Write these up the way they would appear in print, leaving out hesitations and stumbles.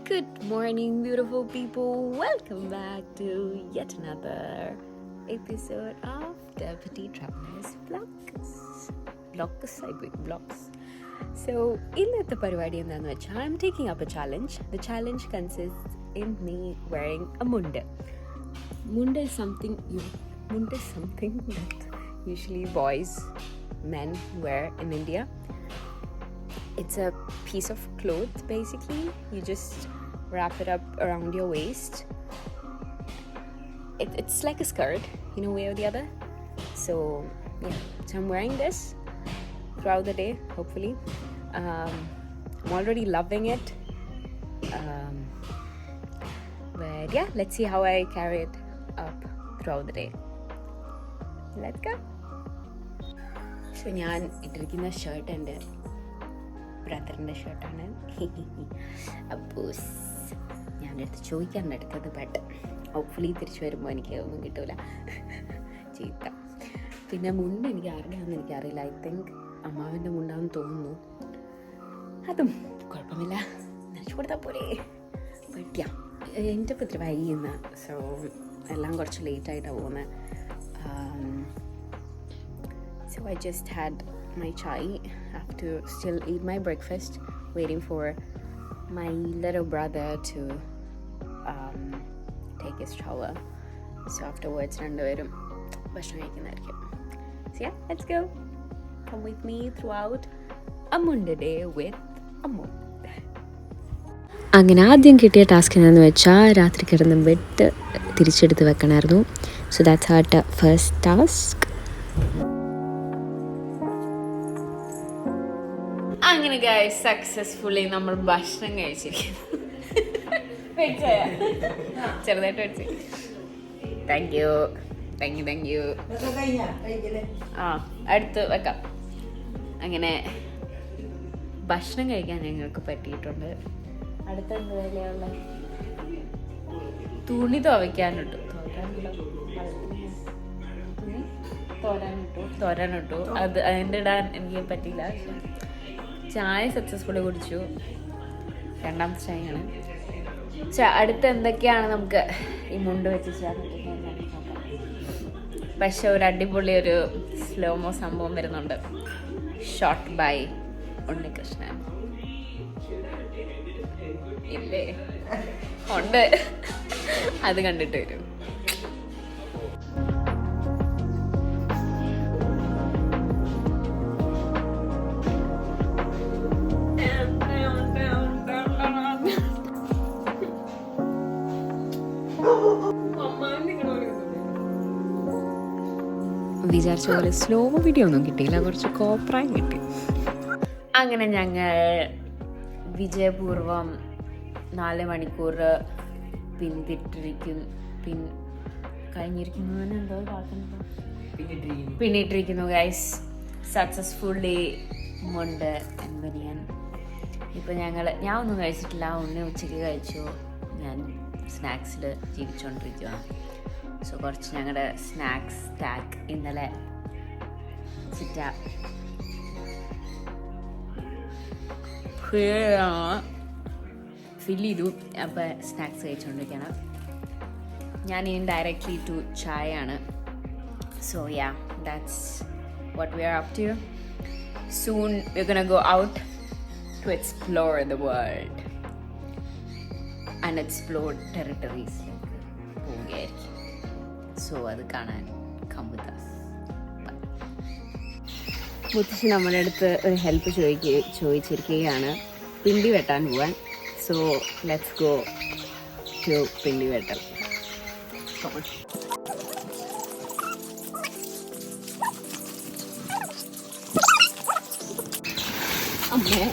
Good morning, beautiful people. Welcome back to yet another episode of Deputy Travelers Vlogs. Vlogs. So, ഇന്നത്തെ പരിപാടി എന്താണെന്ന് വെച്ചാൽ I'm taking up a challenge. The challenge consists in me wearing a munda. Munda is something that usually men wear in India. It's a piece of cloth basically. You just wrap it up around your waist. It's like a skirt in a way or the other. So I'm wearing this throughout the day, hopefully. I'm already loving it. But yeah, let's see how I carry it up throughout the day. Let's go. So ഞാൻ ഇട്ടിരിക്കുന്ന shirt എൻ്റെ ബ്രദറിൻ്റെ ഷർട്ടാണ്. അപ്പോൾ ഞാൻ്റെ അടുത്ത് ചോദിക്കാറുണ്ട് എടുത്തത്, but hopefully തിരിച്ചു വരുമ്പോൾ എനിക്ക് ഒന്നും കിട്ടില്ല, ചീത്ത. പിന്നെ മുണ്ട് എനിക്ക് ആരുടെയാണെന്ന് എനിക്കറിയില്ല. ഐ തിങ്ക് അമ്മാവിൻ്റെ മുണ്ടാണെന്ന് തോന്നുന്നു. അതും കുഴപ്പമില്ല, നനച്ചു കൊടുത്താൽ പോലെ. ബട്ട് യാ, എൻ്റെ ഇപ്പം ഇത്തിരി വൈകുന്ന, സോ എല്ലാം കുറച്ച് ലേറ്റായിട്ടാണ് പോകുന്നത്. So I just had my chai. I have to still eat my breakfast, waiting for my little brother to take his shower. So afterwards രണ്ടുപേരും ഭക്ഷണം കഴിക്കുന്നതായിരിക്കും. So yeah, let's go. Come with me throughout a Monday day with Ammu. അങ്ങനെ ആദ്യം കിട്ടിയ task എന്താണെന്ന് വെച്ചാൽ രാത്രി കിടന്ന് bed തിരിച്ചെടുത്ത് വെക്കണമായിരുന്നു. So that's our first task. അങ്ങനെ ഗൈസ്, സക്സസ്ഫുള്ളി നമ്മൾ ഭക്ഷണം കഴിച്ചിരിക്കുന്നു. ചെറുതായിട്ട് കഴിച്ചു. Thank you. അടുത്ത് വെക്കാം. അങ്ങനെ ഭക്ഷണം കഴിക്കാൻ ഞങ്ങൾക്ക് പറ്റിയിട്ടുണ്ട്. അടുത്ത എന്ത് വിലയുള്ള തുണി തുവയ്ക്കാനിട്ടു. തോരാനിട്ടു. അത് അതിൻ്റെ ഇടാൻ എനിക്ക് പറ്റിയില്ല. ചായ സക്സസ്ഫുള്ളി കുടിച്ചു. രണ്ടാമത്തെ ചായയാണ്. അടുത്ത എന്തൊക്കെയാണ് നമുക്ക് ഈ മുണ്ട് വെച്ച് പക്ഷെ ഒരു അടിപൊളി ഒരു സ്ലോമോ സംഭവം വരുന്നുണ്ട്. Shot by Unnikrishnan. ഇല്ലേ? ഉണ്ട്. അത് കണ്ടിട്ട് വരും. വിചാരിച്ച പോലെ സ്ലോ വീഡിയോ ഒന്നും കിട്ടിയില്ല, കുറച്ച് കോപ്രായം കിട്ടി. അങ്ങനെ ഞങ്ങൾ വിജയപൂർവം 4 മണിക്കൂർ പിന്നിട്ടിരിക്കുന്നു ഗൈസ്. സക്സസ്ഫുള്ളി മുണ്ട് ബനിയൻ. ഇപ്പം ഞാൻ ഒന്നും കഴിച്ചിട്ടില്ല. ഉണ്ണി ഉച്ചയ്ക്ക് കഴിച്ചു. ഞാൻ സ്നാക്സിൽ ജീവിച്ചുകൊണ്ടിരിക്കുകയാണ്. സോ കുറച്ച് ഞങ്ങളുടെ സ്നാക്സ് സ്റ്റാക്ക് ഇന്നലെ ഫിൽ ചെയ്തു. അപ്പോൾ സ്നാക്സ് കഴിച്ചുകൊണ്ടിരിക്കുകയാണ്. ഞാൻ ഇനി ഡയറക്റ്റ്ലി ടു ചായ ആണ്. So yeah, that's what we are up to. Soon we are gonna go out to explore the world, unexplored territories. So അത് കാണാൻ come with us. മുത്തശ്ശി നമ്മുടെ അടുത്ത് ഒരു ഹെൽപ്പ് ചോദിച്ചിരിക്കുകയാണ് പിണ്ടി വെട്ടാൻ പോവാൻ. സോ ലെറ്റ്സ് ഗോ ടു പിണ്ടി വെട്ടൽ. അമ്മേ,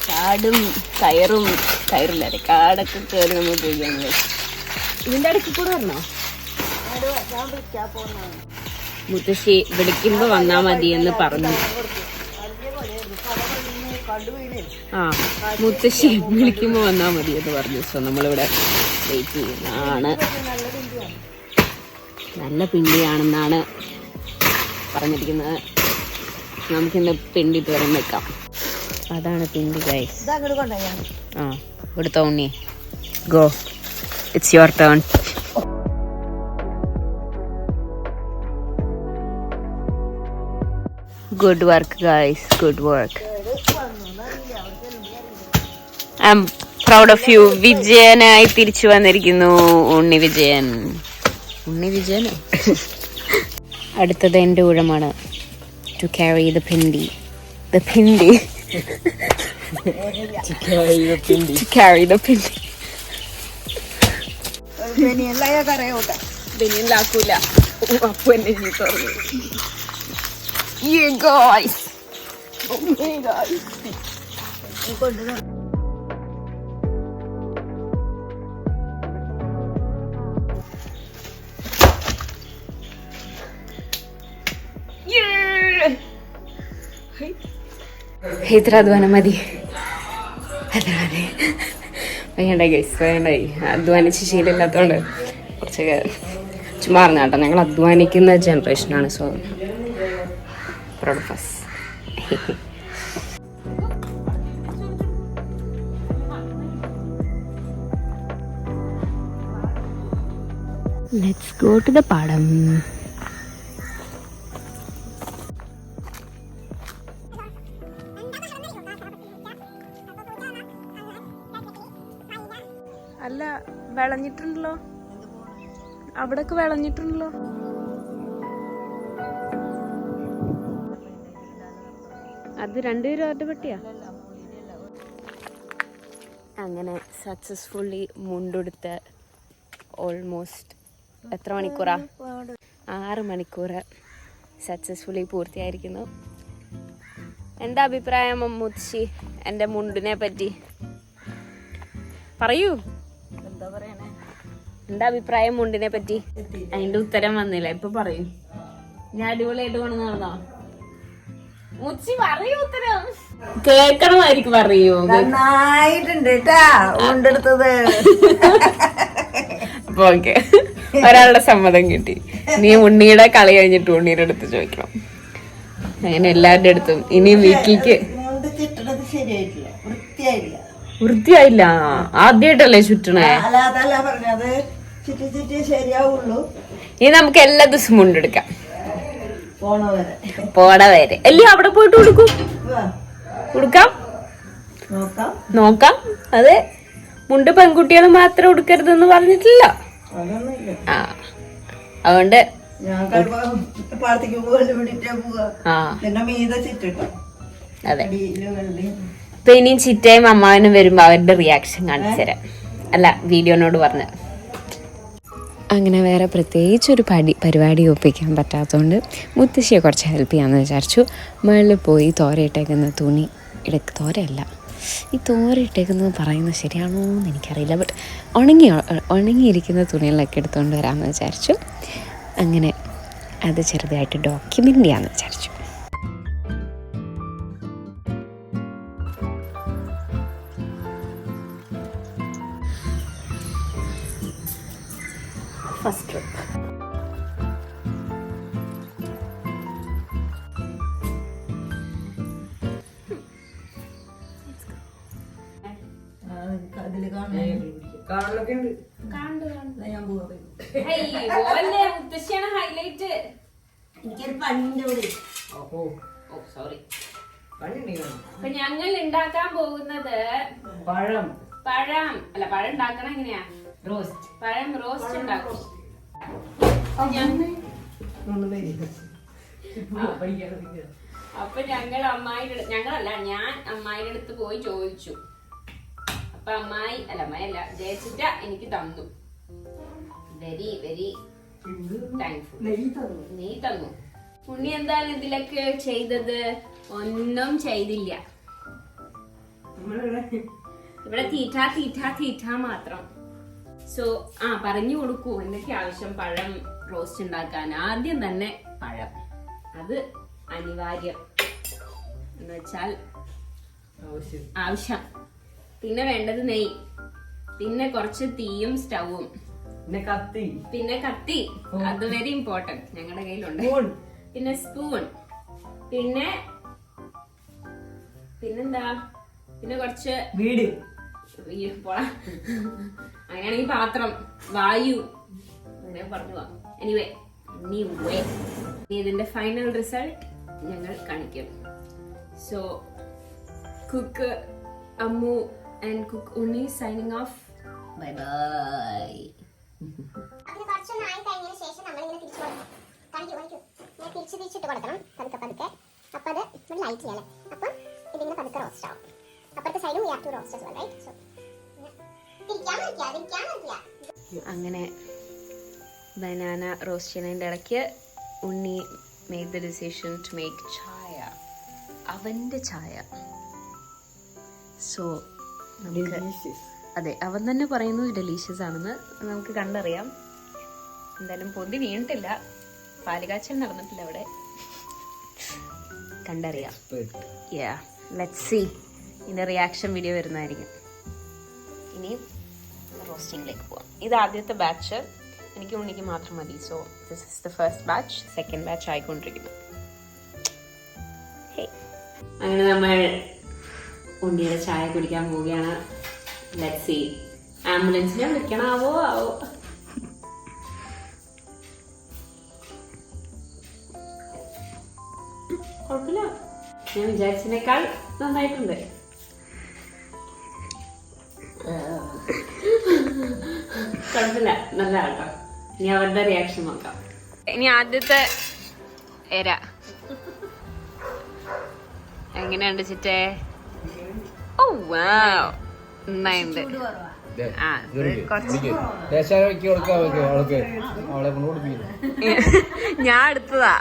കാടും കയറില്ലാതെ കാടൊക്കെ കയറി നമ്മൾ ഉപയോഗിക്കാമല്ലേ. ഇതിൻ്റെ ഇടയ്ക്ക് കൂടെ വരണോ? മുത്തശ്ശി വിളിക്കുമ്പോൾ വന്നാൽ മതി എന്ന് പറഞ്ഞു. മുത്തശ്ശി വിളിക്കുമ്പോൾ വന്നാൽ മതി എന്ന് പറഞ്ഞു. സോ നമ്മളിവിടെ വെയിറ്റ് ചെയ്യുന്നതാണ്. നല്ല പിണ്ടിയാണെന്നാണ് പറഞ്ഞിരിക്കുന്നത്. നമുക്കിന്ന് പിണ്ടി തുറന്ന് വെക്കാം. അതാണ് പിണ്ടി ഗൈസ്. ആ ഇവിടുത്തെ Unni go, it's your turn. Good work guys, good work. I am proud of you. വിജയനായി തിരിച്ചു വന്നിരിക്കുന്നു ഉണ്ണി വിജയൻ. ഉണ്ണി വിജയൻ. അടുത്തത് എൻ്റെ ഊഴമാണ്. To carry the pindi. The pindi. To carry the pindi. To carry the pindi. Benian lakula. Appu enne jeet parnu. Yeah guys. Oh my guys. Yeah. ഇത്ര അധ്വാനം മതി. വേണ്ട ഗൈസ്, വേണ്ടായി. അധ്വാനിച്ച് ശീലമില്ലാത്തതുകൊണ്ട് കുറച്ചൊക്കെ ചുമ്മാ പറഞ്ഞ കേട്ടോ. ഞങ്ങൾ അധ്വാനിക്കുന്ന ജനറേഷനാണ്. So proud of us. Let's go to the padam. അല്ല, വിളഞ്ഞിട്ടുണ്ടല്ലോ, അവിടൊക്കെ വിളഞ്ഞിട്ടുണ്ടല്ലോ. അത് 2 കിലോ പട്ടിയാ. അങ്ങനെ സക്സസ്ഫുള്ളി മുണ്ടെടുത്ത് ഓൾമോസ്റ്റ് എത്ര മണിക്കൂറാ? 6 മണിക്കൂർ സക്സസ്ഫുള്ളി പൂർത്തിയായിരിക്കുന്നു. എന്താ അഭിപ്രായം മുത്തശ്ശി എൻ്റെ മുണ്ടിനെ പറ്റി? പറയൂ, എന്താ അഭിപ്രായം മുണ്ടിനെ പറ്റി? അതിന്റെ ഉത്തരം വന്നില്ല, ഇപ്പൊ പറയൂ. ഞാൻ അടിപൊളിയായിട്ട് കൊണ്ട് നടന്നോ? മുച്ചി പറയൂ ഉത്തരം. കേക്കണമായിരിക്കും. പറയൂ. നന്നായിട്ടുണ്ട് അപ്പൊ ഓക്കെ, ഒരാളുടെ സമ്മതം കിട്ടി. നീ ഉണ്ണിയുടെ കളി കഴിഞ്ഞിട്ട് ഉണ്ണിയുടെ അടുത്ത് ചോദിക്കണം. അങ്ങനെ എല്ലാവരുടെ അടുത്തും. ഇനി വീട്ടിലേക്ക് ശരിയായിട്ടില്ല, വൃത്തിയായില്ല. വൃത്തിയായില്ല. ആദ്യമായിട്ടല്ലേ ചുറ്റണേ? ശരിയാവുള്ളൂ. ഇനി നമുക്ക് എല്ലാ ദിവസവും മുണ്ടെടുക്കാം. പോണ വരെ അല്ലേ? അവിടെ പോയിട്ട് കൊടുക്കാം. നോക്കാം. അതെ, മുണ്ട് പെൺകുട്ടികൾ മാത്രം ഉടുക്കരുതെന്ന് പറഞ്ഞിട്ടില്ല. ആ, അതുകൊണ്ട് അതെ. ഇപ്പൊ ഇനിയും ചിറ്റയും അമ്മാവനും വരുമ്പോ അവരുടെ റിയാക്ഷൻ കാണിച്ചു തരാം. അല്ല, വീഡിയോനോട് പറഞ്ഞ. അങ്ങനെ വേറെ പ്രത്യേകിച്ച് ഒരു പരിപാടി ഒപ്പിക്കാൻ പറ്റാത്തതുകൊണ്ട് മുത്തശ്ശിയെ കുറച്ച് ഹെൽപ്പ് ചെയ്യാമെന്ന് വിചാരിച്ചു. മുകളിൽ പോയി തോരയിട്ടേക്കുന്ന തുണി തോരയല്ല, ഈ തോരയിട്ടേക്കുന്നത് പറയുന്നത് ശരിയാണോ എന്ന് എനിക്കറിയില്ല. ബട്ട് ഉണങ്ങിയിരിക്കുന്ന തുണികളൊക്കെ എടുത്തുകൊണ്ട് വരാമെന്ന് വിചാരിച്ചു. അങ്ങനെ അത് ചെറുതായിട്ട് ഡോക്യുമെൻ്റ് ചെയ്യാമെന്ന് വിചാരിച്ചു. First trip. ഹൈലൈറ്റ്. എനിക്കൊരു പണിന്റെ കൂടെ. സോറി. അപ്പൊ ഞങ്ങൾ ഉണ്ടാക്കാൻ പോകുന്നത് പഴം അല്ല, പഴം ഉണ്ടാക്കണം എങ്ങനെയാ? പഴം റോസ്റ്റ് ഉണ്ടാക്കും. അപ്പൊ ഞാൻ അമ്മായിയുടെ അടുത്ത് പോയി ചോദിച്ചു. അപ്പൊ അമ്മായിയല്ല ജയച്ചിറ്റ എനിക്ക് തന്നു. Very very thankful. നീ തന്നു. ഉണ്ണി എന്താണ് ഇതിലൊക്കെ ചെയ്തത്? ഒന്നും ചെയ്തില്ല. ഇവിടെ തീറ്റ മാത്രം. സോ പറഞ്ഞു കൊടുക്കൂ എന്തൊക്കെ ആവശ്യം പഴം റോസ്റ്റ് ഉണ്ടാക്കാൻ. ആദ്യം തന്നെ പഴം, അത് അനിവാര്യം എന്ന് വെച്ചാൽ ആവശ്യം. പിന്നെ വേണ്ടത് നെയ്യ്, പിന്നെ കുറച്ച് തീയും സ്റ്റൗവും, പിന്നെ കത്തി, അത് വെരി ഇമ്പോർട്ടന്റ്, ഞങ്ങളുടെ കയ്യിലുണ്ട്. പിന്നെ സ്പൂൺ, പിന്നെ പിന്നെന്താ, പിന്നെ കുറച്ച് വീട് പോടാ, അങ്ങനെയാണെങ്കിൽ പാത്രം, വായു, അങ്ങനെ പറഞ്ഞു പോവാം. എനിവേ ഇതിന്റെ ഫൈനൽ റിസൾട്ട് ഞങ്ങൾ കാണിക്കും. So cook Ammu and cook Unni signing off. Bye bye. അതിന് കുറച്ചൊന്നും ആയി കഴിഞ്ഞതിന് ശേഷം നമ്മളിങ്ങനെ തിരിച്ചു കൊടുക്കണം. ഇങ്ങനെ തിരിച്ചിട്ട് കൊടുക്കണം പതുക്കെ. അപ്പം അത് ഒരു ലൈറ്റ് ചെയ്യാം. അപ്പം ഇതിങ്ങനെ പതുക്കെ റോസ്റ്റ് ആവും. അപ്പുറത്തെ സൈഡും we have to roast as well, right? So തിരിക്കാൻ പറ്റില്ല. അങ്ങനെ ബനാന റോസ്റ്റ് ചെയ്യുന്നതിൻ്റെ ഇടയ്ക്ക് Unni made the decision to make chai, അവൻ്റെ ചായ. സോ നമുക്ക് അതെ, അവൻ തന്നെ പറയുന്നു ഡെലീഷ്യസ് ആണെന്ന്. നമുക്ക് കണ്ടറിയാം. എന്തായാലും പൊതി വീണിട്ടില്ല, പാലുകാച്ചൽ നടന്നിട്ടില്ല അവിടെ, കണ്ടറിയാം. യാ, ലെറ്റ്സ് സീ. ഇതിൻ്റെ റിയാക്ഷൻ വീഡിയോ വരുന്നതായിരിക്കും. ഇനി റോസ്റ്റിംഗിലേക്ക് പോവാം. ഇത് ആദ്യത്തെ ബാച്ച്, എനിക്ക് ഉണ്ണിക്ക് മാത്രം മതി. So this is the first batch. Second batch ആയിക്കൊണ്ടിരിക്കുന്നു. അങ്ങനെ നമ്മൾ ഉണ്ണിയുടെ ചായ കുടിക്കാൻ പോവുകയാണ്. Let's see. ആംബുലൻസിനെ വിളിക്കണാവോ ആവോ. കുഴപ്പമില്ല, ഞാൻ വിചാരിച്ചതിനേക്കാൾ നന്നായിട്ടുണ്ട്. കുഴപ്പമില്ല, നല്ല കേട്ടോ. ഇനി അവരുടെ റിയാക്ഷൻ നോക്കാം. ഇനി ആദ്യത്തെ എര എങ്ങനെയുണ്ട് ചിറ്റേ? ഓ വാവ്, നന്നായിട്ടുണ്ട്. ഞാൻ എടുത്തതാ,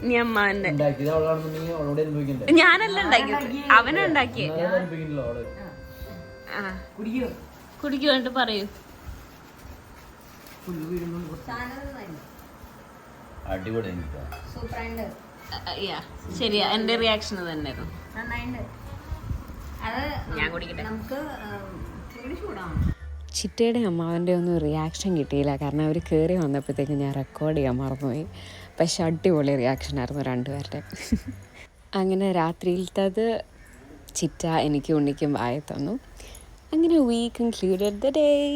നീ അമ്മാന്റെ. ഞാനല്ല ഉണ്ടാക്കിയത്, അവനാ ഉണ്ടാക്കിയത്. കുടിക്കുവാണ്ട് പറയൂ. ശരിയാ, എന്റെ റിയാക്ഷൻ തന്നെയായിരുന്നു. ഞാൻ കുടിക്കട്ടെ. ചിറ്റയുടെ അമ്മാവൻ്റെ ഒന്നും റിയാക്ഷൻ കിട്ടിയില്ല, കാരണം അവർ കയറി വന്നപ്പോഴത്തേക്ക് ഞാൻ റെക്കോർഡ് ചെയ്യാൻ മറന്നുപോയി. പക്ഷെ അടിപൊളി റിയാക്ഷനായിരുന്നു രണ്ടുപേരുടെ. അങ്ങനെ രാത്രിയിലത്തത് ചിറ്റ എനിക്ക് ഉണ്ണിക്കും വായ തന്നു. അങ്ങനെ we concluded the day.